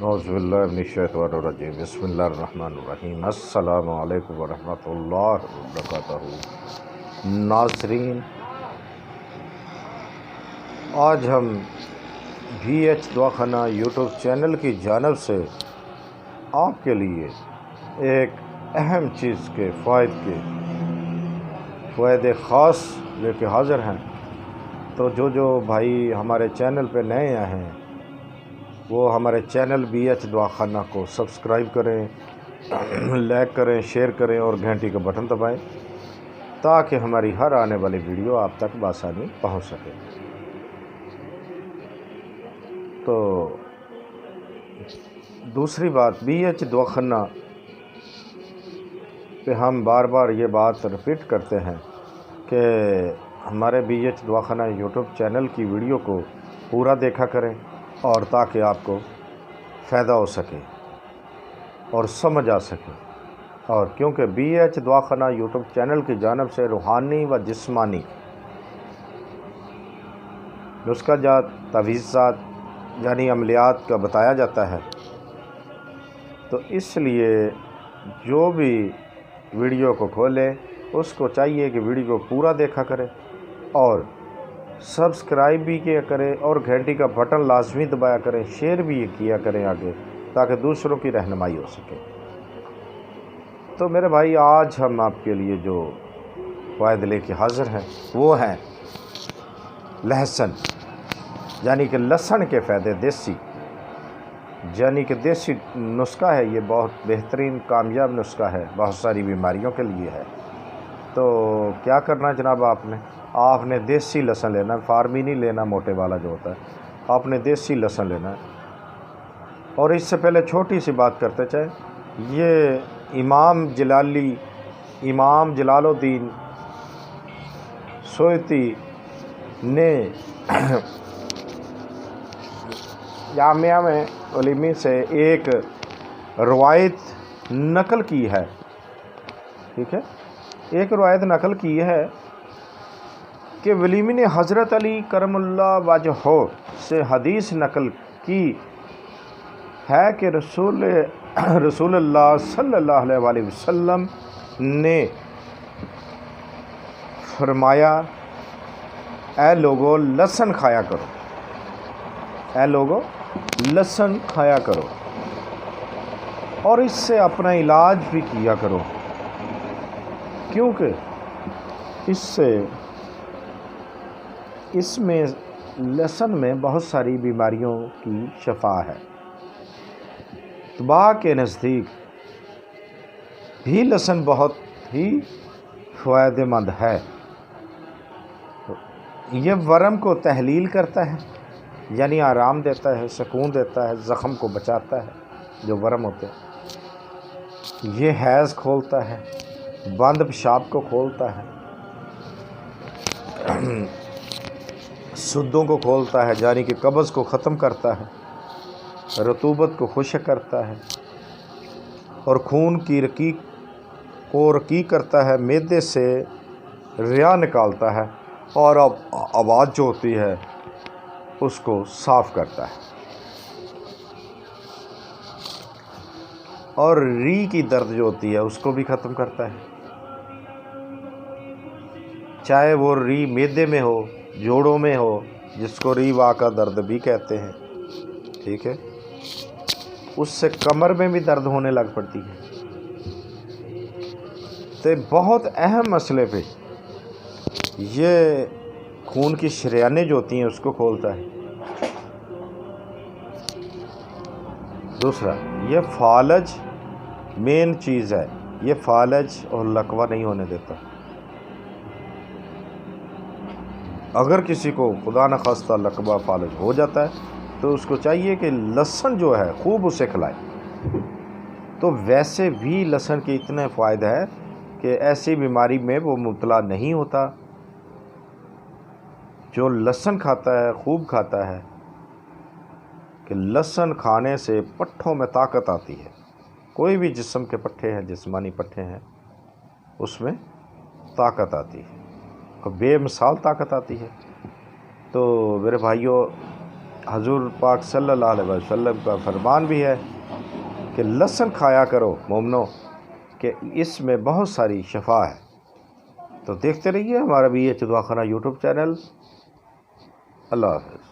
اعوذ باللہ من الشیطان الرجیم بسم اللہ الرحمن الرحیم السلام علیکم ورحمۃ اللہ وبرکاتہ۔ ناظرین، آج ہم بھی ایچ دواخانہ یوٹیوب چینل کی جانب سے آپ کے لیے ایک اہم چیز کے فائدے خاص لے کے حاضر ہیں۔ تو جو بھائی ہمارے چینل پہ نئے آئے ہیں وہ ہمارے چینل بھی ایچ دواخانہ کو سبسکرائب کریں، لائک کریں، شیئر کریں اور گھنٹی کا بٹن دبائیں تاکہ ہماری ہر آنے والی ویڈیو آپ تک بآسانی پہنچ سکے۔ تو دوسری بات، بھی ایچ دواخانہ پہ ہم بار بار یہ بات ریپیٹ کرتے ہیں کہ ہمارے بھی ایچ دواخانہ یوٹیوب چینل کی ویڈیو کو پورا دیکھا کریں اور تاکہ آپ کو فائدہ ہو سکے اور سمجھ آ سکے۔ اور کیونکہ بھی ایچ دواخانہ یوٹیوب چینل کی جانب سے روحانی و جسمانی نسخہ جات، تعویذات یعنی عملیات کا بتایا جاتا ہے، تو اس لیے جو بھی ویڈیو کو کھولے اس کو چاہیے کہ ویڈیو کو پورا دیکھا کرے اور سبسکرائب بھی کیا کرے اور گھنٹی کا بٹن لازمی دبایا کریں، شیئر بھی کیا کریں آگے تاکہ دوسروں کی رہنمائی ہو سکے۔ تو میرے بھائی، آج ہم آپ کے لیے جو فائدے لے کے حاضر ہیں وہ ہیں لہسن، یعنی کہ لہسن کے فائدے، یعنی کہ دیسی نسخہ ہے۔ یہ بہت بہترین کامیاب نسخہ ہے، بہت ساری بیماریوں کے لیے ہے۔ تو کیا کرنا ہے جناب، آپ نے دیسی لہسن لینا ہے، فارمی نہیں لینا موٹے والا جو ہوتا ہے، آپ نے دیسی لہسن لینا ہے۔ اور اس سے پہلے چھوٹی سی بات کرتے چاہیں، یہ امام جلال الدین سیوطی نے جامعہ میں علمی سے ایک روایت نقل کی ہے، ٹھیک ہے، ایک روایت نقل کی ہے کہ ولیمی نے حضرت علی کرم اللہ وجہہ سے حدیث نقل کی ہے کہ رسول اللہ صلی اللہ علیہ وسلم نے فرمایا، اے لوگو لہسن کھایا کرو، اے لوگو لہسن کھایا کرو اور اس سے اپنا علاج بھی کیا کرو، کیونکہ اس میں لہسن میں بہت ساری بیماریوں کی شفا ہے۔ طباء کے نزدیک بھی لہسن بہت ہی فائدہ مند ہے۔ یہ ورم کو تحلیل کرتا ہے، یعنی آرام دیتا ہے، سکون دیتا ہے، زخم کو بچاتا ہے جو ورم ہوتے ہیں۔ یہ حیض کھولتا ہے، بند پیشاب کو کھولتا ہے، سدوں کو کھولتا ہے، یعنی کہ قبض کو ختم کرتا ہے، رطوبت کو خشک کرتا ہے اور خون کی رقیق کرتا ہے، معدے سے ریا نکالتا ہے اور آواز جو ہوتی ہے اس کو صاف کرتا ہے اور ری کی درد جو ہوتی ہے اس کو بھی ختم کرتا ہے، چاہے وہ ری معدے میں ہو، جوڑوں میں ہو، جس کو ری وا کا درد بھی کہتے ہیں، ٹھیک ہے، اس سے کمر میں بھی درد ہونے لگ پڑتی ہے۔ تو بہت اہم مسئلے پہ یہ خون کی شریانیں جو ہوتی ہیں اس کو کھولتا ہے۔ دوسرا، یہ فالج مین چیز ہے، یہ فالج اور لقوہ نہیں ہونے دیتا۔ اگر کسی کو خدا نخواستہ لقوہ فالج ہو جاتا ہے تو اس کو چاہیے کہ لہسن جو ہے خوب اسے کھلائے۔ تو ویسے بھی لہسن کے اتنے فائدے ہیں کہ ایسی بیماری میں وہ مبتلا نہیں ہوتا۔ جو لہسن کھاتا ہے، خوب کھاتا ہے، کہ لہسن کھانے سے پٹھوں میں طاقت آتی ہے، کوئی بھی جسم کے پٹھے ہیں، جسمانی پٹھے ہیں، اس میں طاقت آتی ہے اور بے مثال طاقت آتی ہے۔ تو میرے بھائیوں، حضور پاک صلی اللہ علیہ وسلم کا فرمان بھی ہے کہ لہسن کھایا کرو مومنو، کہ اس میں بہت ساری شفا ہے۔ تو دیکھتے رہیے ہمارا بھی یہ دعا خانہ یوٹیوب چینل۔ اللہ حافظ۔